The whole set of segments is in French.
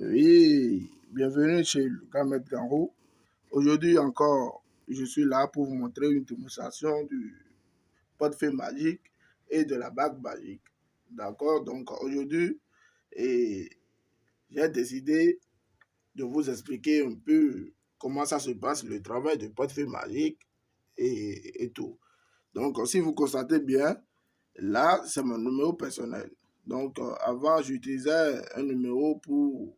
Oui, bienvenue chez le Grand Maître Garo. Aujourd'hui encore, je suis là pour vous montrer une démonstration du portefeuille magique et de la bague magique. D'accord? Donc aujourd'hui, j'ai décidé de vous expliquer un peu comment ça se passe, le travail du portefeuille magique et tout. Donc, si vous constatez bien, là, c'est mon numéro personnel. Donc, avant, j'utilisais un numéro pour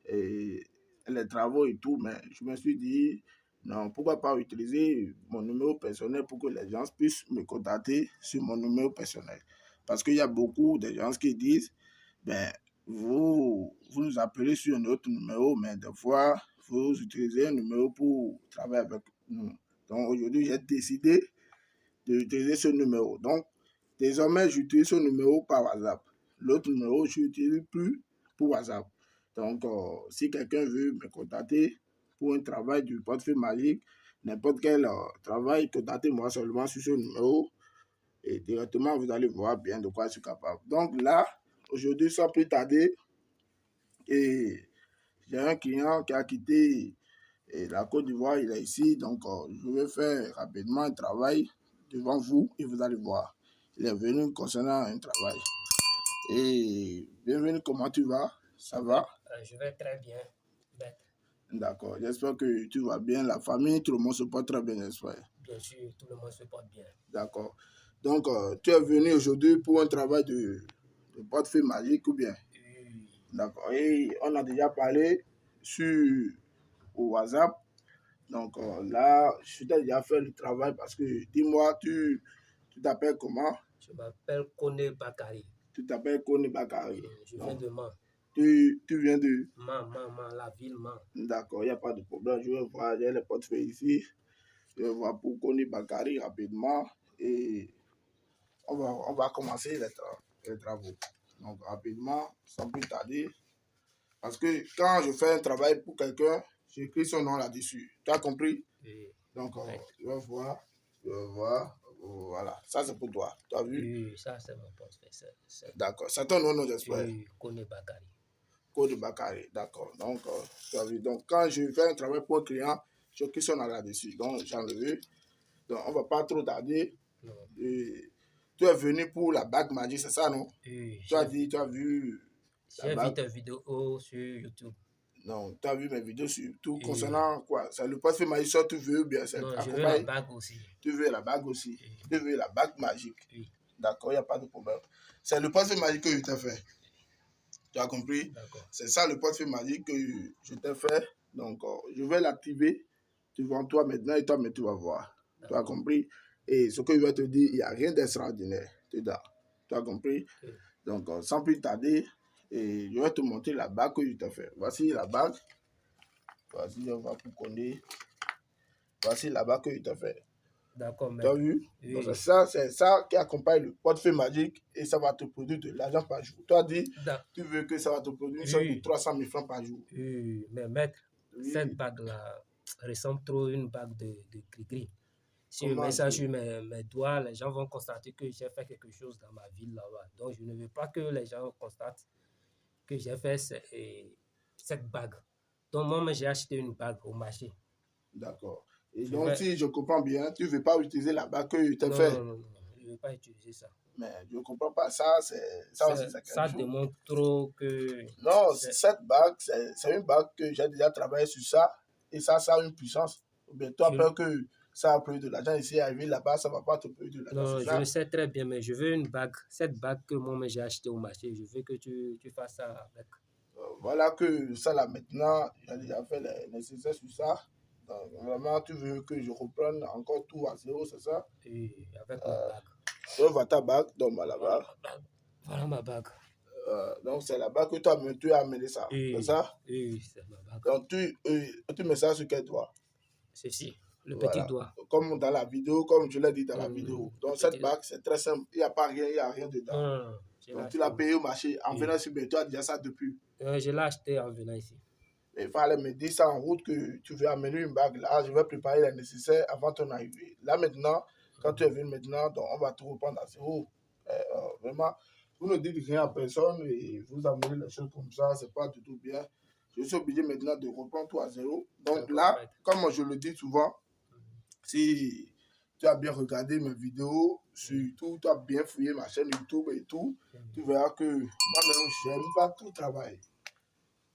les travaux et tout, mais je me suis dit, non, pourquoi pas utiliser mon numéro personnel pour que les gens puissent me contacter sur mon numéro personnel. Parce qu'il y a beaucoup de gens qui disent, ben, vous nous appelez sur un autre numéro, mais des fois, vous utilisez un numéro pour travailler avec nous. Donc, aujourd'hui, j'ai décidé d'utiliser ce numéro. Donc, désormais, j'utilise ce numéro par WhatsApp. L'autre numéro, je n'utilise plus pour WhatsApp. Donc, si quelqu'un veut me contacter pour un travail du portefeuille magique, n'importe quel travail, contactez-moi seulement sur ce numéro et directement, vous allez voir bien de quoi je suis capable. Donc là, aujourd'hui, sans plus tarder, et j'ai un client qui a quitté la Côte d'Ivoire, il est ici, donc je vais faire rapidement un travail devant vous et vous allez voir. Il est venu concernant un travail. Et bienvenue, comment tu vas? Ça va? Je vais très bien. D'accord, j'espère que tu vas bien, la famille, tout le monde se porte très bien, j'espère. Bien sûr, tout le monde se porte bien. D'accord. Donc, tu es venu aujourd'hui pour un travail de portefeuille magique ou bien? Oui. D'accord. Et on a déjà parlé sur WhatsApp. Donc là, je t'ai déjà fait le travail parce que, dis-moi, tu t'appelles comment? Je m'appelle Kone Bakari. Tu t'appelles Kone Bakari. Je viens de Man. Tu viens de? Man, la ville Man. D'accord, il n'y a pas de problème. Je vais voir, j'ai les portefeuilles ici. Je vais voir pour Kone Bakari rapidement et on va commencer les travaux. Donc rapidement, sans plus tarder. Parce que quand je fais un travail pour quelqu'un, j'écris son nom là-dessus. Tu as compris? Oui. Donc, je vais voir. Voilà, ça c'est pour toi. Tu as vu? Oui, ça c'est mon portefeuille. D'accord, c'est ton nom, j'espère. Oui, Kone Bakari. Code Bakary, d'accord. Donc, tu as vu. Donc, quand je fais un travail pour un client, j'écris son nom là-dessus. Donc, j'ai enlevé. Donc, on ne va pas trop tarder. Tu es venu pour la bague magique, c'est ça, non? Oui. Tu as dit, tu as vu. J'ai vu tes vidéos sur YouTube. Non, tu as vu mes vidéos sur tout concernant quoi? C'est le portefeuille magique, ça tu veux bien. Non, je veux la bague aussi. Tu veux la bague aussi. Tu veux la bague magique. Oui. D'accord, il n'y a pas de problème. C'est le portefeuille magique que je t'ai fait. Tu as compris? D'accord. C'est ça le portefeuille magique que je t'ai fait. Donc, je vais l'activer devant toi maintenant et toi, mais tu vas voir. Tu as compris? Et ce que je vais te dire, il n'y a rien d'extraordinaire dedans. Tu as compris? Oui. Donc, sans plus tarder, et je vais te montrer la bague que je t'ai fait. Voici la bague. Voici, on va pour connaître. Voici la bague que je t'ai fait. D'accord, mais. Tu as vu? Oui. Donc, c'est ça qui accompagne le portefeuille magique et ça va te produire de l'argent par jour. Tu as dit, tu veux que ça va te produire une somme de 300 000 francs par jour. Oui, mais maître, cette bague-là ressemble trop à une bague de gris-gris. Si je mets ça sur mes doigts, les gens vont constater que j'ai fait quelque chose dans ma ville là-bas. Donc, je ne veux pas que les gens constatent que j'ai fait cette bague. Donc, moi, j'ai acheté une bague au marché. D'accord. Et donc, si je comprends bien, tu ne veux pas utiliser la bague que tu as fait? Non, je ne veux pas utiliser ça. Mais je ne comprends pas. Ça aussi, c'est quelque chose. Ça démontre trop que... Non, cette bague, c'est une bague que j'ai déjà travaillé sur ça. Et ça a une puissance. Mais toi, peur que ça a pris de l'argent ici, arriver là-bas, ça ne va pas te payer de l'argent. Non, je le sais très bien, mais je veux une bague. Cette bague que moi, j'ai achetée au marché, je veux que tu fasses ça avec. Voilà que ça là maintenant, j'ai déjà fait les nécessaires sur ça. Donc, vraiment, tu veux que je reprenne encore tout à zéro, c'est ça? Oui, avec ma bague. Voilà ta bague, donc la bague. Voilà ma bague. Donc, c'est la bague que tu as amené ça, c'est ça? Oui, c'est ma bague. Donc, tu mets ça sur quel doigt? Ceci, le petit doigt. Comme dans la vidéo, comme je l'ai dit dans la vidéo. Donc, cette bague, c'est très simple. Il n'y a pas rien, il n'y a rien dedans. Donc, tu l'as payé au marché. En venant sur toi, tu as déjà ça depuis. Je l'ai acheté en venant ici. Il fallait me dire ça en route que tu veux amener une bague là. Je vais préparer les nécessaires avant ton arrivée. Là, maintenant, quand tu es venu maintenant, donc on va tout reprendre à zéro. Vraiment, vous ne dites rien à personne et vous amenez les choses comme ça, c'est pas du tout bien. je suis obligé maintenant de reprendre tout à zéro. Donc là, comme je le dis souvent, si tu as bien regardé mes vidéos, surtout tu as bien fouillé ma chaîne YouTube et tout, tu verras que moi-même, j'aime pas tout travail.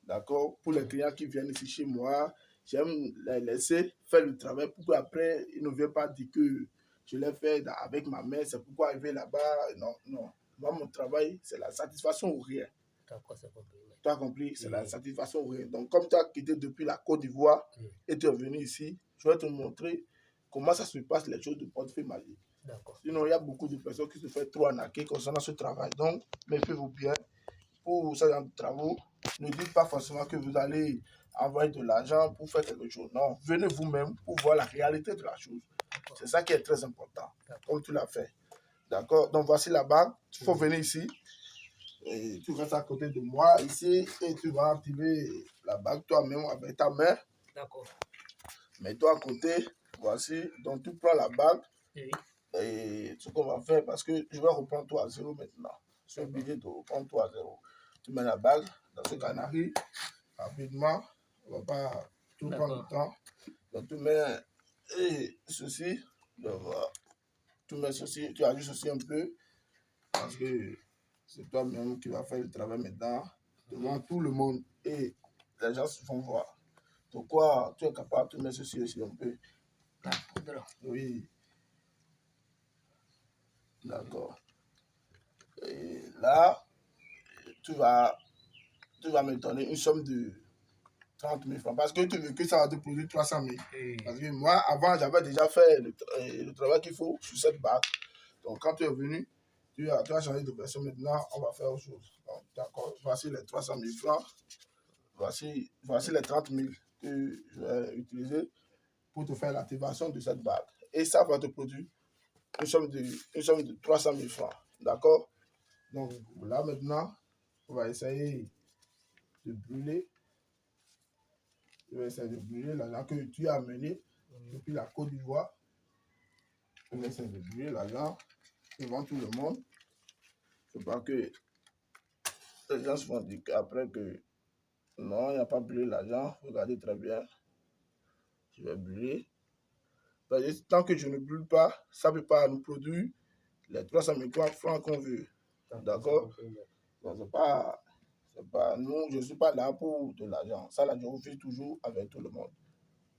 D'accord? Pour les clients qui viennent ici chez moi, j'aime les laisser faire le travail pour qu'après, ils ne viennent pas dire que je l'ai fait avec ma main, c'est pourquoi arriver là-bas. Non, non. Moi, mon travail, c'est la satisfaction ou rien. D'accord, c'est compris. Tu as compris? C'est la satisfaction ou rien. Donc, comme tu as quitté depuis la Côte d'Ivoire et tu es venu ici, je vais te montrer comment ça se passe, les choses de portefeuille magique. Sinon, il y a beaucoup de personnes qui se font trop arnaquer concernant ce travail. Donc, méfiez-vous bien. Pour ce genre de travaux, ne dites pas forcément que vous allez envoyer de l'argent pour faire quelque chose. Non, venez vous-même pour voir la réalité de la chose. C'est ça qui est très important, comme tu l'as fait. D'accord? Donc, voici la bague. Il faut venir ici. Et tu restes à côté de moi ici et tu vas activer la bague toi-même avec ta main. D'accord. Mets-toi à côté. Voici. Donc, tu prends la bague. Et ce qu'on va faire, parce que je vais reprendre tout à zéro maintenant. Je suis obligé de reprendre tout à zéro. Tu mets la bague dans ce canari rapidement. On ne va pas tout prendre le temps. Donc, tu mets ceci. Donc, tu mets ceci. Tu ajustes ceci un peu. Parce que c'est toi-même qui vas faire le travail maintenant devant tout le monde. Et les gens se font voir. Pourquoi tu es capable de mettre ceci aussi un peu? Oui. D'accord. Et là, tu vas me donner une somme de 30 000 francs. Parce que tu veux que ça va te produire 300 000. Parce que moi, avant, j'avais déjà fait le travail qu'il faut sur cette bague. Donc, quand tu es venu, tu as changé de version. Maintenant, on va faire autre chose. D'accord. Voici les 300 000 francs. Voici les 30 000 que je vais utiliser pour te faire l'activation de cette bague. Et ça va te produire une somme de 300 000 francs. D'accord? Donc là maintenant, on va essayer de brûler. Je vais essayer de brûler l'argent que tu as amené depuis la Côte d'Ivoire. Je vais essayer de brûler l'argent devant tout le monde. Il ne faut pas que les gens se font dire après que non, il n'y a pas brûlé l'argent. Regardez très bien. Je vais brûler. Tant que je ne brûle pas, ça ne peut pas nous produire les 300 000 francs qu'on veut. D'accord? Donc, c'est pas, nous, je ne suis pas là pour de l'argent. Ça, là, je refuse toujours avec tout le monde.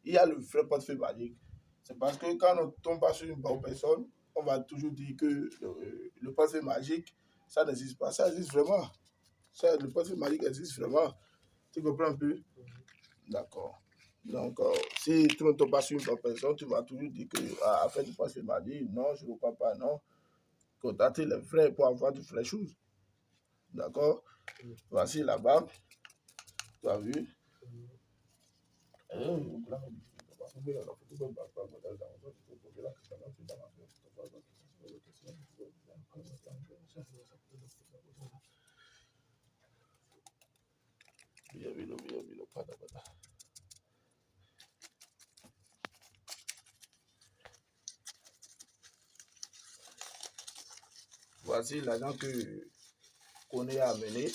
Il y a le vrai portefeuille magique. C'est parce que quand on ne tombe pas sur une bonne personne, on va toujours dire que le portefeuille magique, ça n'existe pas. Ça existe vraiment. Le portefeuille magique existe vraiment. Tu comprends un peu? D'accord. Donc, si tu ne tombes pas sur une bonne personne, tu vas toujours dire que afin de portefeuille magique, non, je ne crois pas, non. Contactez les vrais pour avoir de vraies choses. D'accord? Voici la bague. Tu as vu? Voici l'argent que Koné a amené.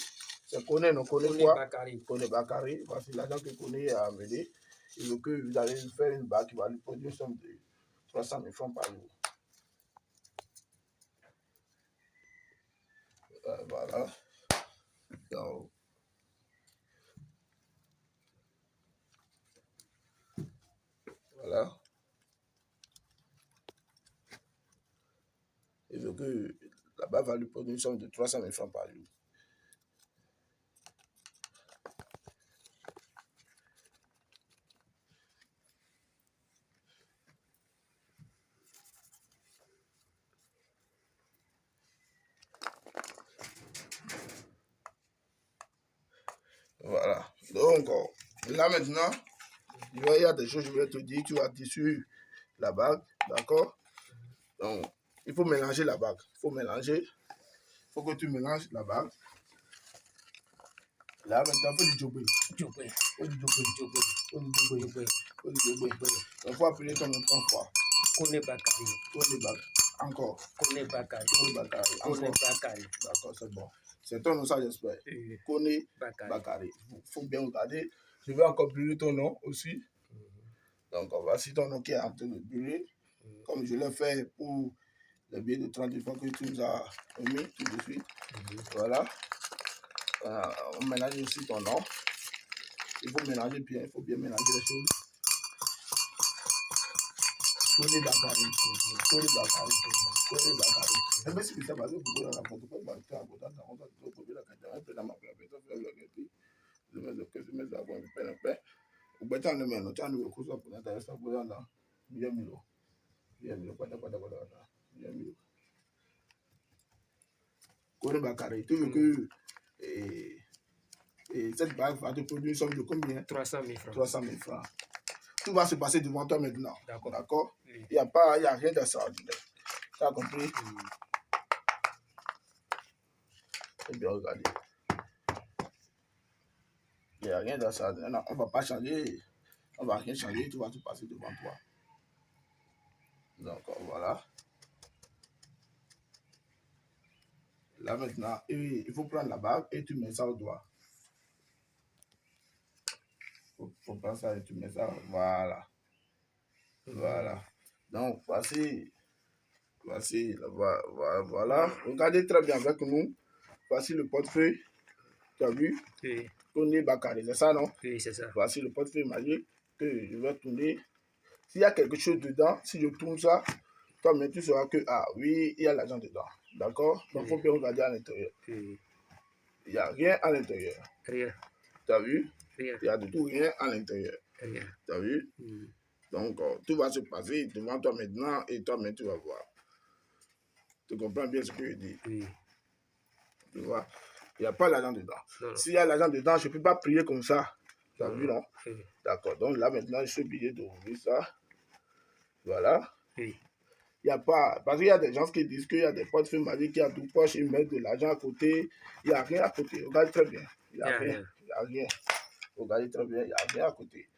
C'est Koné, non? Koné quoi? Koné Bakari. Voici l'argent que Koné a amené. Il veut que vous allez faire une bague qui va lui produire une somme de 300 000 francs par jour. Voilà. Donc, voilà. Il veut que la bague va lui produire une somme de 300 000 francs par jour. Voilà. Donc, là maintenant, il y a des choses que je vais te dire. Tu vas tissu la bague, d'accord? Donc, il faut mélanger la bague. Il faut mélanger. Il faut que tu mélanges la bague. Là, maintenant, il faut du jobé. Il faut du jobé. Il faut appeler ton nom 3 fois. Koné Bakari. Koné Bakari. Encore. Koné Bakari. Koné Bakari. Koné Bakari. D'accord, c'est bon. C'est ton nom, ça, j'espère. Koné Bakary. Bakary. Il faut bien regarder. Je vais encore brûler ton nom aussi. Donc, voici ton nom qui est en train de brûler. Comme je l'ai fait pour le billet de 30 francs que tu nous as mis tout de suite. Voilà. On mélange aussi ton nom. Il faut mélanger bien, il faut bien mélanger les choses. Koné Bakary. Koné Bakary. Koné Bakary. Mais si tu sais pas, vous pouvez la photo, vous pouvez la photo, vous pouvez la photo, vous pouvez la photo, vous pouvez la photo, vous Koné Bakary. Tu veux que cette bague va te produire une somme de combien? 300 000 francs. 300 000 francs. Tout va se passer devant toi maintenant. D'accord. Il n'y a rien d'extraordinaire. Tu as compris? C'est bien regardé. Il n'y a rien d'extraordinaire. Non, on ne va pas changer. On ne va rien changer. Tout va se passer devant toi. Donc, voilà. Là maintenant, il faut prendre la bague et tu mets ça au doigt. Il faut prendre ça et tu mets ça. Voilà. Voilà. Donc, voici. Voilà. Regardez très bien avec nous. Voici le portefeuille. Tu as vu? Oui. Koné Bakary, c'est ça, non? Oui, c'est ça. Voici le portefeuille magique que je vais tourner. S'il y a quelque chose dedans, si je tourne ça, toi-même, tu sauras que, ah oui, il y a l'argent dedans. D'accord? Donc, il faut bien regarder à l'intérieur. Oui. Il n'y a rien à l'intérieur. Rien. Tu as vu? Rien. Il y a de tout rien à l'intérieur. Rien. Tu as vu? Donc, tout va se passer devant toi maintenant et toi-même, tu vas voir. Tu comprends bien ce que je dis? Oui. Tu vois? Il n'y a pas l'argent dedans. Non. S'il y a l'argent dedans, je ne peux pas prier comme ça. Tu as vu, non? Oui. D'accord. Donc là, maintenant, je suis obligé d'ouvrir ça. Voilà. Oui. Il n'y a pas... Parce qu'il y a des gens qui disent qu'il y a des portefeuilles magiques qui ont tout poche, ils mettent de l'argent à côté. Il n'y a rien à côté. Regardez très bien. Il n'y a rien. Il n'y a rien. Regardez très bien. Il n'y a rien à côté.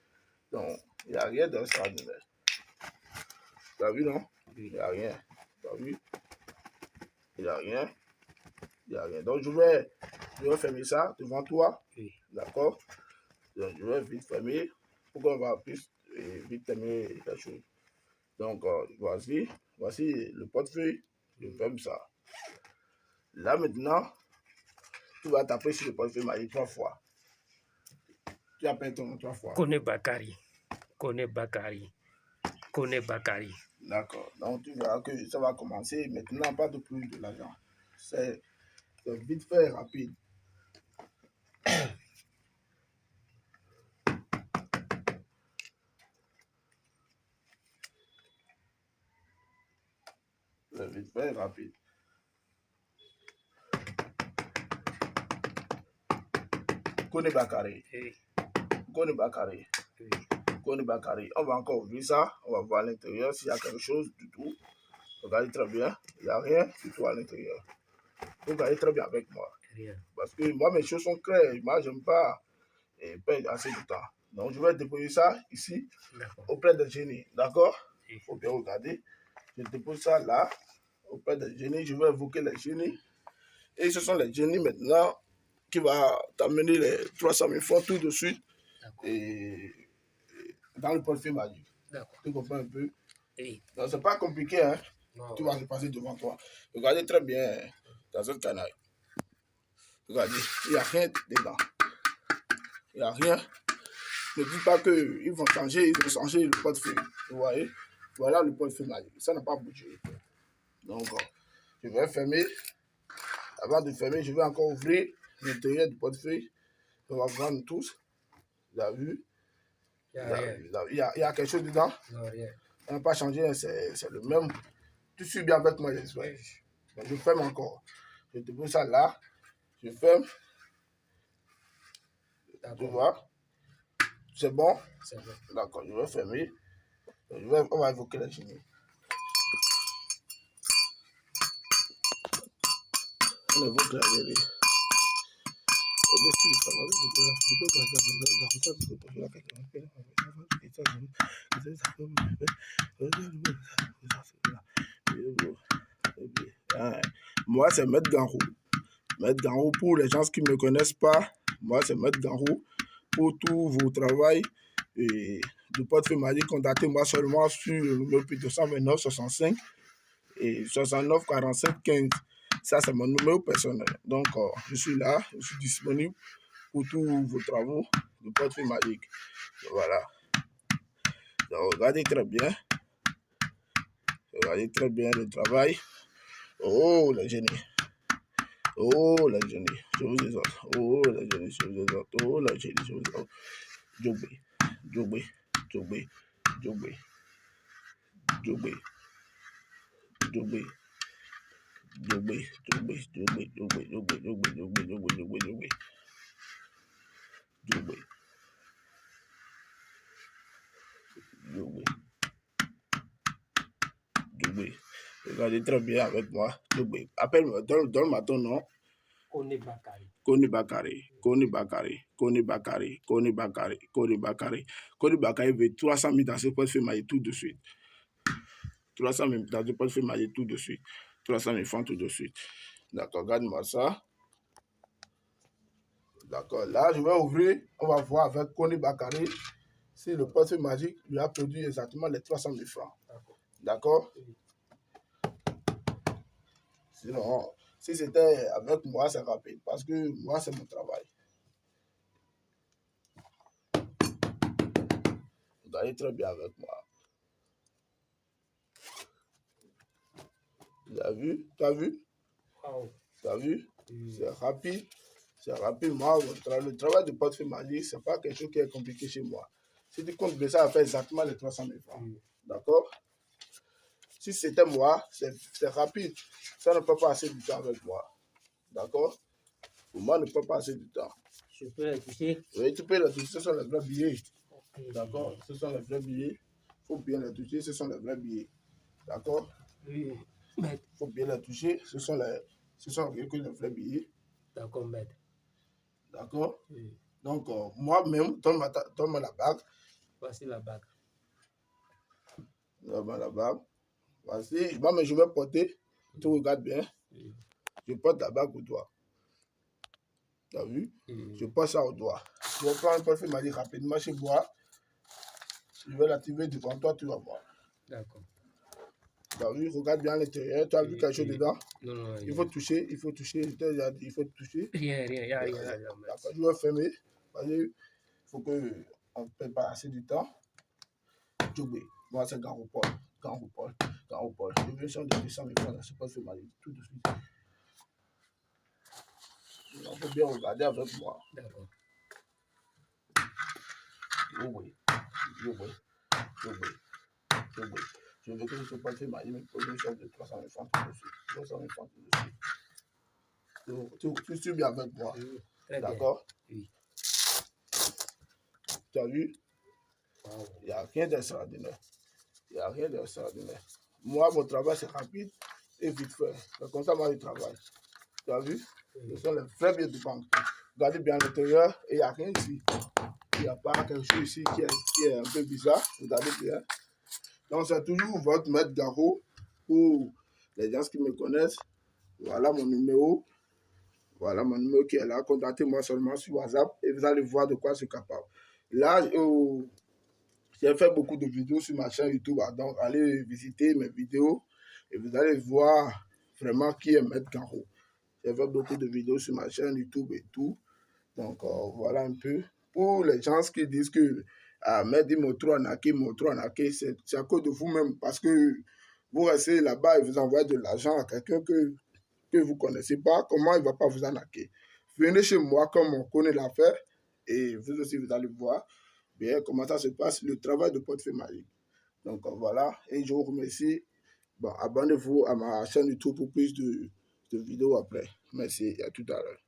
Donc, il n'y a rien d'extraordinaire. Tu as vu, non? Il n'y a rien. Tu as vu? Il n'y a rien. Il n'y a rien. Donc, je vais fermer ça devant toi. Oui. D'accord? Donc, je vais vite fermer pour qu'on va plus vite terminer la chose. Donc, voici le portefeuille. Je ferme ça. Là, maintenant, tu vas taper sur le portefeuille magique 3 fois. Tu appelles ton nom 3 fois. Koné Bakary. Koné Bakary. Koné Bakary. D'accord. Donc, tu verras que ça va commencer. Maintenant, pas de plus de l'argent. C'est vite fait, rapide. C'est vite fait, rapide. Koné Bakary. Oui. Koné Bakary. Oui. Koné Bakary. On va encore ouvrir ça. On va voir à l'intérieur s'il y a quelque chose du tout. Regardez très bien. Il n'y a rien du tout à l'intérieur. Regardez très bien avec moi. Rien. Parce que moi, mes choses sont claires. Moi, je n'aime pas perdre assez de temps. Donc, je vais déposer ça ici, auprès des génies. D'accord? Il faut bien regarder. Je dépose ça là, auprès des génies. Je vais évoquer les génies. Et ce sont les génies maintenant qui vont t'amener les 300 000 francs tout de suite. Et dans le portefeuille magique. Tu comprends un peu? Oui. Donc, c'est pas compliqué, hein? Non. Tout va se passer devant toi. Regardez très bien dans cette canaille. Regardez, il n'y a rien dedans. Il n'y a rien. Ne dites pas qu'ils vont changer, le portefeuille. Vous voyez? Voilà le portefeuille magique. Ça n'a pas bougé. Donc, je vais fermer. Avant de fermer, je vais encore ouvrir l'intérieur du portefeuille. On va voir nous tous. Vous avez vu? Il y a quelque chose dedans? Non, rien. On n'a pas changé, c'est le même. Tu suis bien avec moi, j'espère. Donc, je ferme encore. Je te pose ça là. Je ferme. Tu vois? C'est bon? C'est bon. D'accord, je vais fermer. On va évoquer la génie. On évoque la génie. Moi, c'est Maître Garou. Maître Ganro, pour les gens qui ne me connaissent pas, moi c'est Maître Ganro. Pour tous vos travaux de portefeuille magique, contactez-moi seulement sur le numéro 229 65 et 69 47 15. Ça, c'est mon numéro personnel. Donc, je suis là, je suis disponible pour tous vos travaux de portefeuille magique. Voilà. Donc, regardez très bien. Regardez très bien le travail. Oh, les génies. Oh, les génies. Je vous exhorte. Oh, les génies, je vous exhorte. Oh, les génies, je vous exhorte. Djogbe, Djogbe, Djogbe, Djogbe, Djogbe, Djogbe, Djogbe, Djogbe, Djogbe, Djogbe, Djogbe, Djogbe, Djogbe, Djogbe, Djogbe, Djogbe, Djogbe, Djogbe, Djogbe. Regardez très bien avec moi. Djogbe. Appelle-moi, donne-moi ton nom. Kone Bakari. Kone Bakari, Kone Bakari, Kone Bakari, Kone Bakari, Kone Bakari. Kone Bakari veut 300 000 dans ce portefeuille maillé tout de suite. 300 000 dans ce portefeuille maillé tout de suite. 300 000 francs tout de suite. D'accord, regarde-moi ça. D'accord, là, je vais ouvrir. On va voir avec Kone Bakari si le portefeuille magique lui a produit exactement les 300 000 francs. D'accord? Sinon, si c'était avec moi, c'est rapide. Parce que moi, c'est mon travail. Vous allez très bien avec moi. Tu as vu? Tu as vu? Wow. Tu as vu? C'est rapide. C'est rapide. Moi, le travail de portefeuille magique, ce n'est pas quelque chose qui est compliqué chez moi. Si tu comptes bien, ça va faire exactement les 300 000 francs. D'accord? Si c'était moi, c'est rapide. Ça ne peut pas passer du temps avec moi. D'accord? Pour moi, ne peut pas passer du temps. Je peux les toucher? Oui, tu peux les toucher. Ce sont les vrais billets. Okay. D'accord? Ce sont les vrais billets. Il faut bien les toucher. Ce sont les vrais billets. D'accord? Oui. Il faut bien les toucher. Ce sont les vrais billets. D'accord, maître. D'accord? Oui. Donc, moi-même, donne-moi la bague. Voici la bague. Donne-moi la bague. Voici. Moi, mais je vais porter. Tu regardes bien. Oui. Je porte la bague au doigt. Tu as vu? Je porte ça au doigt. Je vais prendre un portefeuille magique rapidement chez moi. Je vais l'activer devant toi, tu vas voir. D'accord. Tu as vu? Regarde bien l'intérieur. Tu as vu quelque chose dedans? Non, il faut toucher. Il faut toucher. Il faut toucher. Rien, il n'y a rien. D'accord. Je vais fermer. Il faut qu'on ne perde pas assez du temps. Djogbe. Moi, c'est Garoupol. Je vais changer de 200 000 francs dans ce portefeuille magique tout de suite. Il faut bien regarder avec moi. D'accord. Djogbe. Je veux que ce portefeuille magique me produise une somme de 300 000 francs tout de suite. 300 000 francs tout de suite. Tu suis bien avec moi. D'accord? Oui. Tu as vu? Il n'y a rien d'extraordinaire. Moi, mon travail, c'est rapide et vite fait. C'est comme ça, moi, je travaille. Tu as vu? Ce sont les vrais billets de banque. Regardez bien l'intérieur et il n'y a rien ici. Il n'y a pas quelque chose ici qui est un peu bizarre. Regardez bien. Donc, c'est toujours votre maître Garo pour les gens qui me connaissent. Voilà mon numéro. Voilà mon numéro qui est là. Contactez-moi seulement sur WhatsApp et vous allez voir de quoi je suis capable. Là, j'ai fait beaucoup de vidéos sur ma chaîne YouTube. Donc, allez visiter mes vidéos et vous allez voir vraiment qui est Maître Garo. J'ai fait beaucoup de vidéos sur ma chaîne YouTube et tout. Donc, voilà un peu. Pour les gens qui disent que Maître dit trop arnaqué, c'est à cause de vous-même parce que vous restez là-bas et vous envoyez de l'argent à quelqu'un que vous ne connaissez pas. Comment il ne va pas vous arnaquer? Venez chez moi comme on connaît l'affaire et vous aussi, vous allez voir bien comment ça se passe, le travail de portefeuille magique. Donc, voilà. Et je vous remercie. Bon, abonnez-vous à ma chaîne YouTube pour plus de vidéos après. Merci et à tout à l'heure.